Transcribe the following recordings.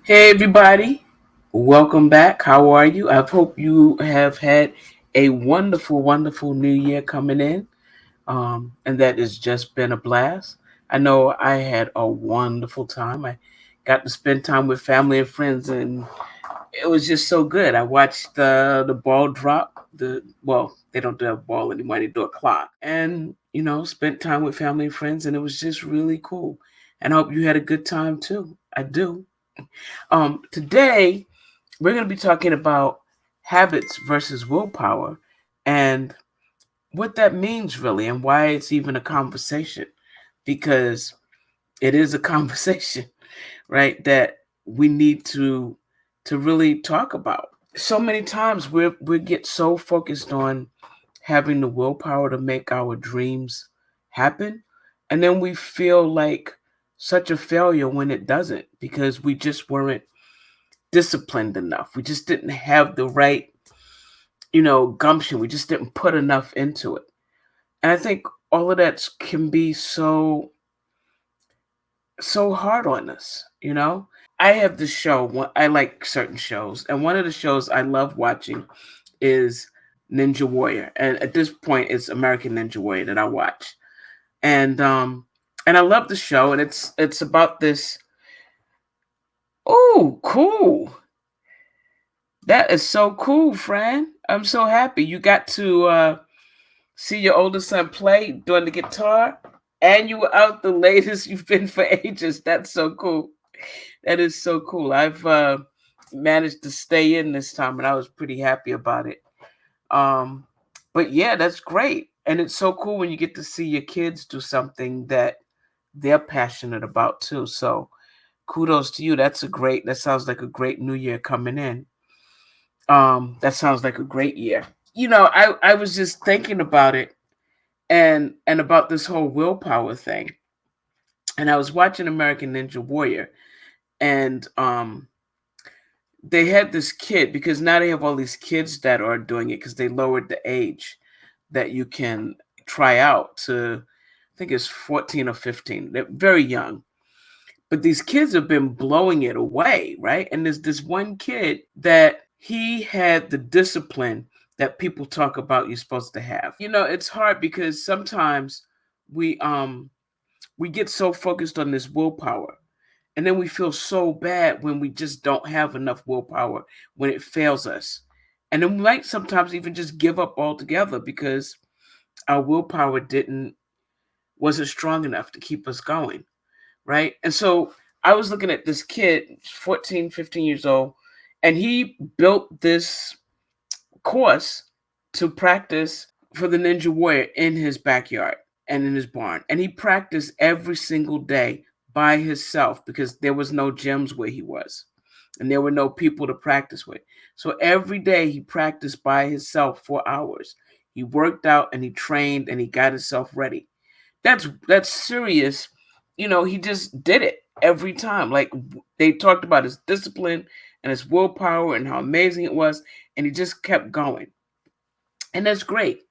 Hey everybody, welcome back. How are you? I hope you have had a wonderful, wonderful new year coming in, and that has just been a blast. I know I had a wonderful time. I got to spend time with family and friends, and it was just so good. I watched the ball drop. They don't do a ball anymore; they do a clock, and spent time with family and friends, and it was just really cool. And I hope you had a good time too. I do. Today we're going to be talking about habits versus willpower and what that means really and why it's even a conversation, because it is a conversation, right, that we need to really talk about. So many times we get so focused on having the willpower to make our dreams happen, and then we feel like such a failure when it doesn't, because we just weren't disciplined enough. We just didn't have the right, gumption. We just didn't put enough into it. And I think all of that can be so hard on us. I have this show. I like certain shows, and one of the shows I love watching is Ninja Warrior. And at this point, it's American Ninja Warrior that I watch. And I love the show, and it's about this. Oh, cool! That is so cool, Fran. I'm so happy you got to see your older son play doing the guitar, and you were out the latest you've been for ages. That's so cool. That is so cool. I've managed to stay in this time, and I was pretty happy about it. Um, but yeah, that's great, and it's so cool when you get to see your kids do something that they're passionate about too. So kudos to you. That sounds like a great new year coming in. That sounds like a great year. I was just thinking about it, and about this whole willpower thing. And I was watching American Ninja Warrior, and they had this kid, because now they have all these kids that are doing it because they lowered the age that you can try out to, I think it's 14 or 15. They're very young. But these kids have been blowing it away, right? And there's this one kid that he had the discipline that people talk about you're supposed to have. It's hard because sometimes we get so focused on this willpower, and then we feel so bad when we just don't have enough willpower, when it fails us. And then we might sometimes even just give up altogether because our willpower didn't wasn't strong enough to keep us going, right? And so I was looking at this kid, 14, 15 years old, and he built this course to practice for the Ninja Warrior in his backyard and in his barn. And he practiced every single day by himself because there was no gyms where he was, and there were no people to practice with. So every day he practiced by himself for hours. He worked out and he trained and he got himself ready. That's serious. He just did it every time. Like, they talked about his discipline and his willpower and how amazing it was, and he just kept going. And that's great.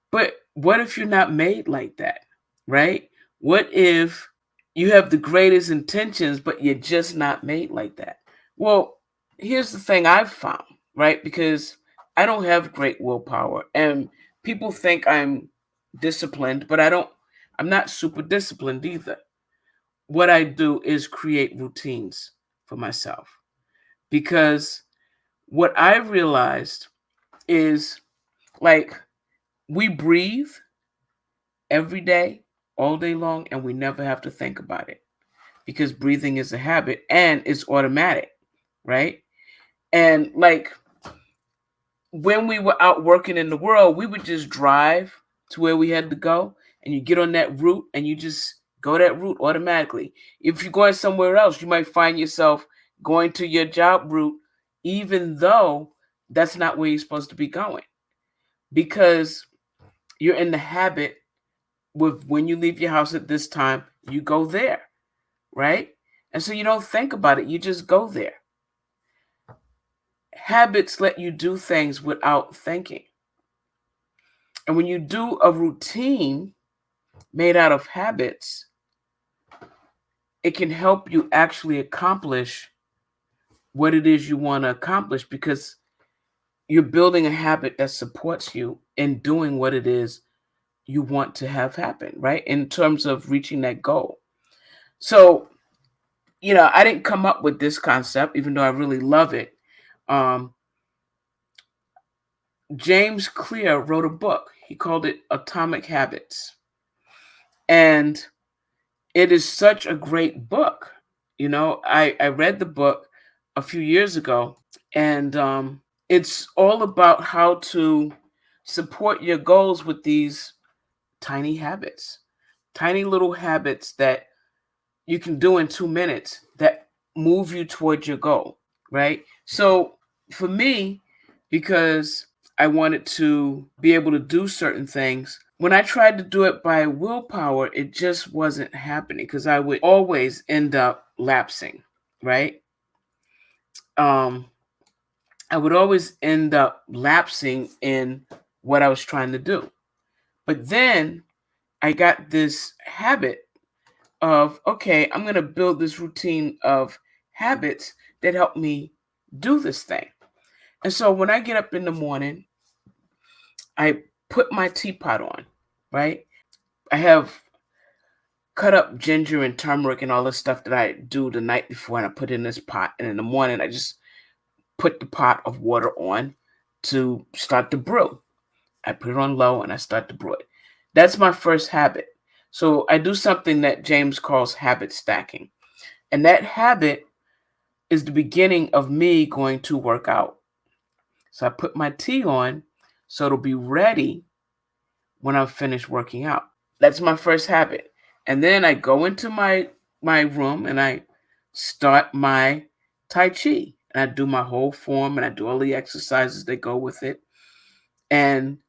But what if you're not made like that, right? What if you have the greatest intentions, but you're just not made like that? Well, here's the thing I've found, right? Because I don't have great willpower, and people think I'm disciplined, but I'm not super disciplined either. What I do is create routines for myself, because what I realized is, like, we breathe every day, all day long, and we never have to think about it, because breathing is a habit and it's automatic, right? And like, when we were out working in the world, we would just drive to where we had to go, and you get on that route and you just go that route automatically. If you're going somewhere else, you might find yourself going to your job route, even though that's not where you're supposed to be going, because you're in the habit with, when you leave your house at this time, you go there, right? And so you don't think about it, you just go there. Habits let you do things without thinking. And when you do a routine made out of habits, it can help you actually accomplish what it is you want to accomplish, because you're building a habit that supports you in doing what it is you want to have happen, right? In terms of reaching that goal. So, I didn't come up with this concept, even though I really love it. Um, James Clear wrote a book. He called it Atomic Habits. And it is such a great book. I read the book a few years ago, and it's all about how to support your goals with these tiny habits, tiny little habits that you can do in 2 minutes that move you towards your goal, right? So for me, because I wanted to be able to do certain things, when I tried to do it by willpower, it just wasn't happening because I would always end up lapsing, right? Um, I would always end up lapsing in what I was trying to do. But then I got this habit of, okay, I'm going to build this routine of habits that help me do this thing. And so when I get up in the morning, I put my teapot on, right? I have cut up ginger and turmeric and all this stuff that I do the night before, and I put in this pot. And in the morning, I just put the pot of water on to start to brew. I put it on low and I start to brew it. That's my first habit. So I do something that James calls habit stacking. And that habit is the beginning of me going to work out. So I put my tea on so it'll be ready when I'm finished working out. That's my first habit. And then I go into my room and I start my Tai Chi. And I do my whole form and I do all the exercises that go with it. And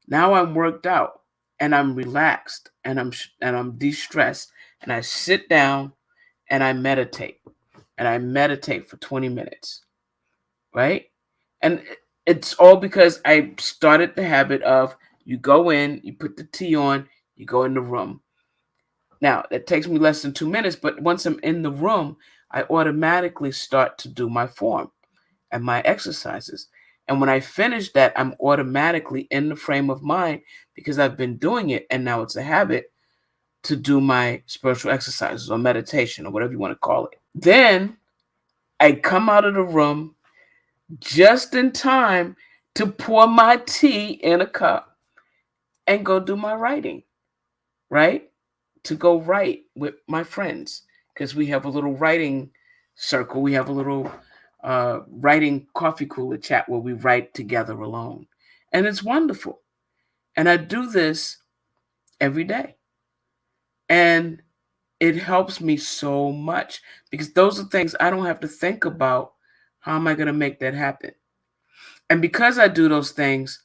now I'm worked out and I'm relaxed and I'm de-stressed, and I sit down and I meditate. And I meditate for 20 minutes, right? And it's all because I started the habit of, you go in, you put the tea on, you go in the room. Now, that takes me less than 2 minutes, but once I'm in the room, I automatically start to do my form and my exercises. And when I finish that, I'm automatically in the frame of mind because I've been doing it, and now it's a habit to do my spiritual exercises or meditation or whatever you want to call it. Then I come out of the room just in time to pour my tea in a cup and go do my writing, right? To go write with my friends, because we have a little writing circle. We have a little writing coffee cooler chat where we write together alone. And it's wonderful. And I do this every day. And it helps me so much because those are things I don't have to think about. How am I going to make that happen? And because I do those things,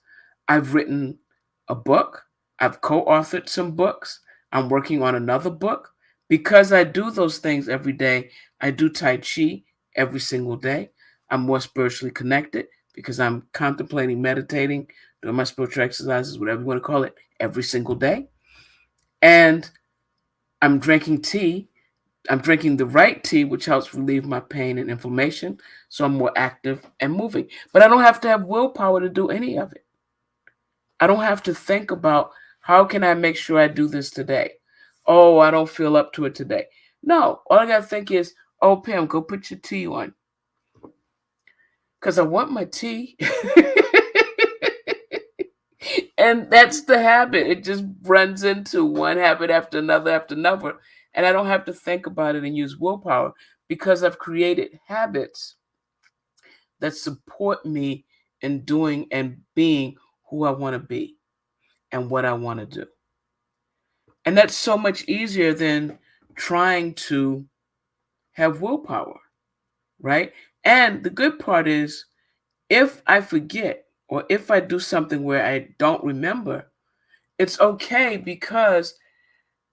I've written a book. I've co-authored some books. I'm working on another book. Because I do those things every day, I do Tai Chi every single day. I'm more spiritually connected because I'm contemplating, meditating, doing my spiritual exercises, whatever you want to call it, every single day. And I'm drinking tea. I'm drinking the right tea, which helps relieve my pain and inflammation. So I'm more active and moving. But I don't have to have willpower to do any of it. I don't have to think about, how can I make sure I do this today? Oh, I don't feel up to it today. No, all I got to think is, oh, Pam, go put your tea on. Because I want my tea. And that's the habit. It just runs into one habit after another. And I don't have to think about it and use willpower because I've created habits that support me in doing and being who I want to be and what I want to do. And that's so much easier than trying to have willpower, right? And the good part is, if I forget or if I do something where I don't remember, it's okay because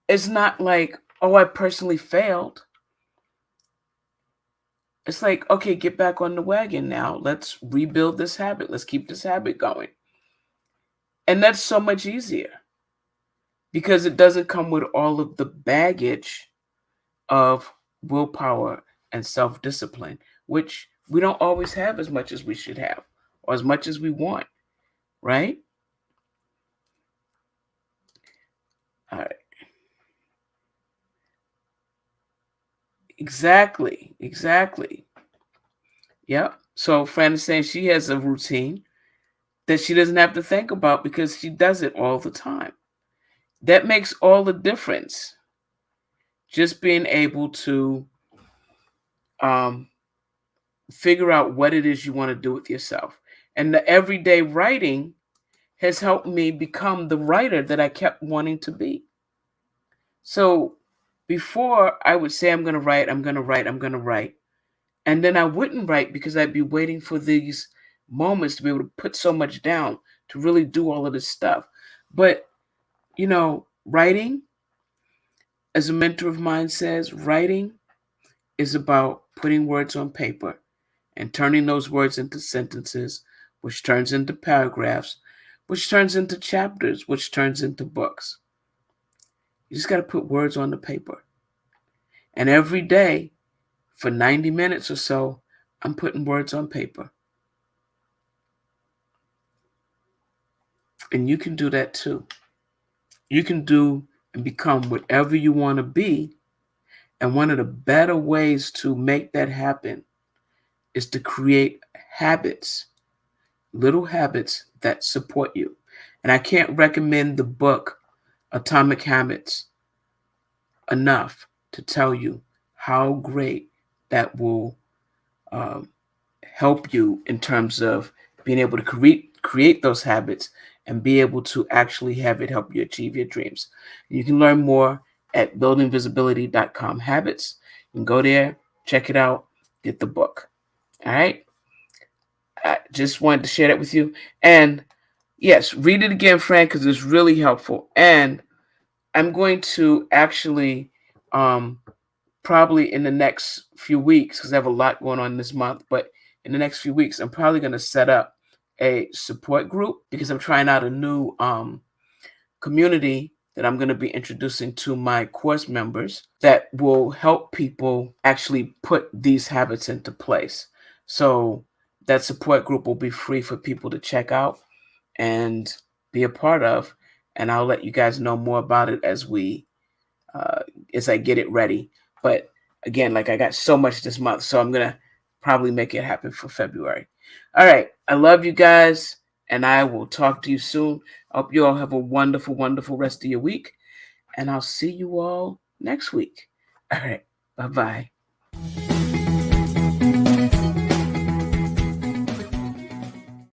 it's not like, oh, I personally failed. It's like, okay, get back on the wagon now. Let's rebuild this habit. Let's keep this habit going. And that's so much easier because it doesn't come with all of the baggage of willpower and self-discipline, which we don't always have as much as we should have or as much as we want, right? All right. Exactly. Yep. So Fran is saying she has a routine that she doesn't have to think about because she does it all the time. That makes all the difference. Just being able to um, figure out what it is you want to do with yourself. And the everyday writing has helped me become the writer that I kept wanting to be. So before I would say, I'm going to write, I'm going to write, I'm going to write. And then I wouldn't write because I'd be waiting for these moments to be able to put so much down to really do all of this stuff. But, writing, as a mentor of mine says, writing is about putting words on paper and turning those words into sentences, which turns into paragraphs, which turns into chapters, which turns into books. You just got to put words on the paper. And every day, for 90 minutes or so, I'm putting words on paper. And you can do that too. You can do and become whatever you want to be. And one of the better ways to make that happen is to create habits, little habits that support you. And I can't recommend the book Atomic Habits enough to tell you how great that will um, help you in terms of being able to create those habits and be able to actually have it help you achieve your dreams. You can learn more at buildingvisibility.com habits. You can go there, check it out, get the book. All right. I just wanted to share that with you. And yes, read it again, Frank, because it's really helpful. And I'm going to actually probably in the next few weeks, because I have a lot going on this month, but in the next few weeks, I'm probably going to set up a support group because I'm trying out a new community that I'm going to be introducing to my course members that will help people actually put these habits into place. So that support group will be free for people to check out and be a part of. And I'll let you guys know more about it uh, as I get it ready. But again, like I got so much this month, so I'm going to probably make it happen for February. All right. I love you guys, and I will talk to you soon. I hope you all have a wonderful, wonderful rest of your week, and I'll see you all next week. All right. Bye-bye.